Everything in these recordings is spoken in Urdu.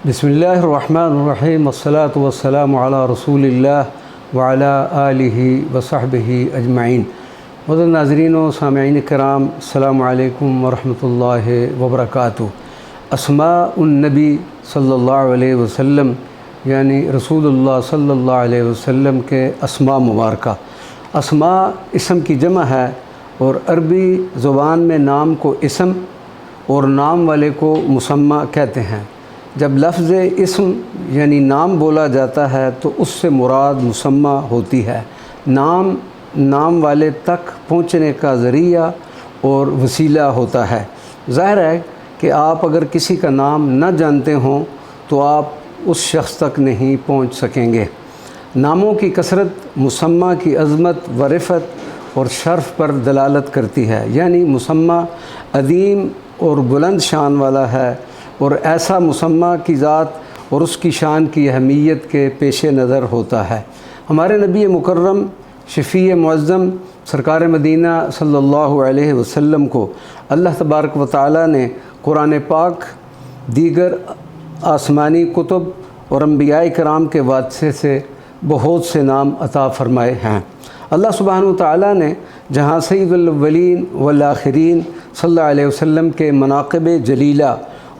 بسم اللہ الرحمن الرحیم والصلاة والسلام علی رسول اللہ وعلی آلہ وصحبہ اجمعین۔ معزز ناظرین و سامعین کرام، السلام علیکم ورحمۃ اللہ وبرکاتہ۔ اسماء النبی صلی اللہ علیہ وسلم یعنی رسول اللہ صلی اللہ علیہ وسلم کے اسماء مبارکہ۔ اسماء اسم کی جمع ہے اور عربی زبان میں نام کو اسم اور نام والے کو مسمى کہتے ہیں۔ جب لفظ اسم یعنی نام بولا جاتا ہے تو اس سے مراد مسمى ہوتی ہے۔ نام والے تک پہنچنے کا ذریعہ اور وسیلہ ہوتا ہے۔ ظاہر ہے کہ آپ اگر کسی کا نام نہ جانتے ہوں تو آپ اس شخص تک نہیں پہنچ سکیں گے۔ ناموں کی کثرت مسمى کی عظمت و رفعت اور شرف پر دلالت کرتی ہے، یعنی مسمى عظیم اور بلند شان والا ہے اور ایسا مسمى کی ذات اور اس کی شان کی اہمیت کے پیش نظر ہوتا ہے۔ ہمارے نبی مکرم شفیع معظم سرکار مدینہ صلی اللہ علیہ وسلم کو اللہ تبارک و تعالی نے قرآن پاک، دیگر آسمانی کتب اور انبیاء کرام کے واسطے سے بہت سے نام عطا فرمائے ہیں۔ اللہ سبحانہ و تعالی نے جہاں سید الاولین والآخرین صلی اللہ علیہ وسلم کے مناقب جلیلہ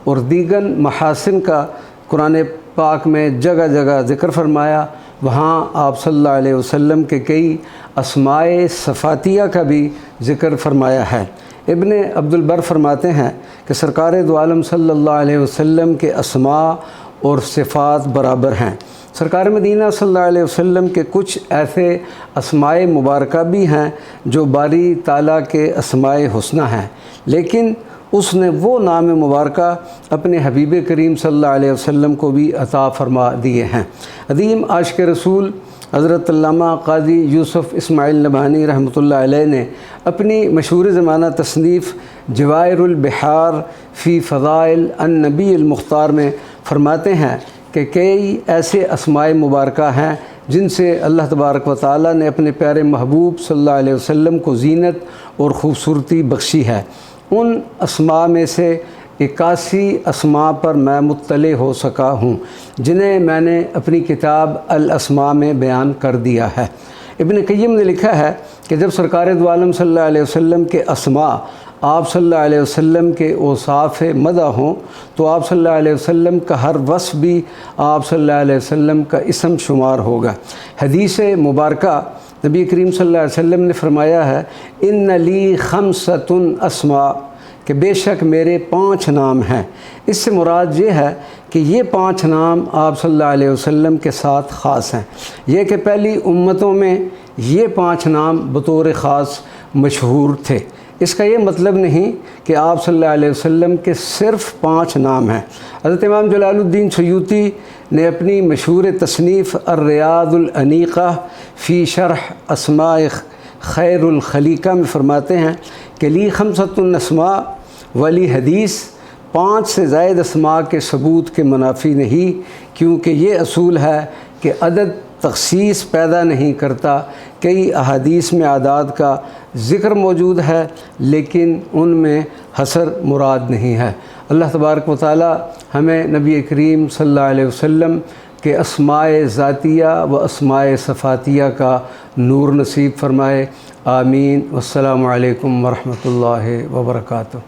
اور دیگر محاسن کا قرآن پاک میں جگہ جگہ ذکر فرمایا، وہاں آپ صلی اللہ علیہ وسلم کے کئی اسماء صفاتیہ کا بھی ذکر فرمایا ہے۔ ابن عبد البر فرماتے ہیں کہ سرکار دو عالم صلی اللہ علیہ وسلم کے اسماء اور صفات برابر ہیں۔ سرکار مدینہ صلی اللہ علیہ وسلم کے کچھ ایسے اسماء مبارکہ بھی ہیں جو باری تعالیٰ کے اسماء حسنہ ہیں، لیکن اس نے وہ نام مبارکہ اپنے حبیب کریم صلی اللہ علیہ وسلم کو بھی عطا فرما دیے ہیں۔ عظیم عاشق رسول حضرت علامہ قاضی یوسف اسماعیل نبہانی رحمۃ اللہ علیہ نے اپنی مشہور زمانہ تصنیف جواہر البحار فی فضائل النبی المختار میں فرماتے ہیں کہ کئی ایسے اسماء مبارکہ ہیں جن سے اللہ تبارک و تعالی نے اپنے پیارے محبوب صلی اللہ علیہ وسلم کو زینت اور خوبصورتی بخشی ہے۔ ان اسماء میں سے 81 اسماء پر میں مطلع ہو سکا ہوں، جنہیں میں نے اپنی کتاب الاسماء میں بیان کر دیا ہے۔ ابن قیم نے لکھا ہے کہ جب سرکار دو عالم صلی اللہ علیہ وسلم کے اسماء آپ صلی اللہ علیہ وسلم کے اوصاف مدح ہوں تو آپ صلی اللہ علیہ وسلم کا ہر وصف بھی آپ صلی اللہ علیہ وسلم کا اسم شمار ہوگا۔ حدیث مبارکہ نبی کریم صلی اللہ علیہ وسلم نے فرمایا ہے، ان لی خمسۃ اسماء، کہ بے شک میرے 5 نام ہیں۔ اس سے مراد یہ ہے کہ یہ 5 نام آپ صلی اللہ علیہ وسلم کے ساتھ خاص ہیں، یہ کہ پہلی امتوں میں یہ 5 نام بطور خاص مشہور تھے۔ اس کا یہ مطلب نہیں کہ آپ صلی اللہ علیہ وسلم کے صرف 5 نام ہیں۔ حضرت امام جلال الدین سیوطی نے اپنی مشہور تصنیف الریاض الانیقہ فی شرح اسماء خیر الخلیقہ میں فرماتے ہیں کہ لی 5 اسماء والی حدیث 5 سے زائد اسماء کے ثبوت کے منافی نہیں، کیونکہ یہ اصول ہے کہ عدد تخصیص پیدا نہیں کرتا۔ کئی احادیث میں اعداد کا ذکر موجود ہے لیکن ان میں حصر مراد نہیں ہے۔ اللہ تبارک و تعالی ہمیں نبی کریم صلی اللہ علیہ وسلم کے اسماء ذاتیہ و اسماء صفاتیہ کا نور نصیب فرمائے۔ آمین۔ والسلام علیکم ورحمۃ اللہ وبرکاتہ۔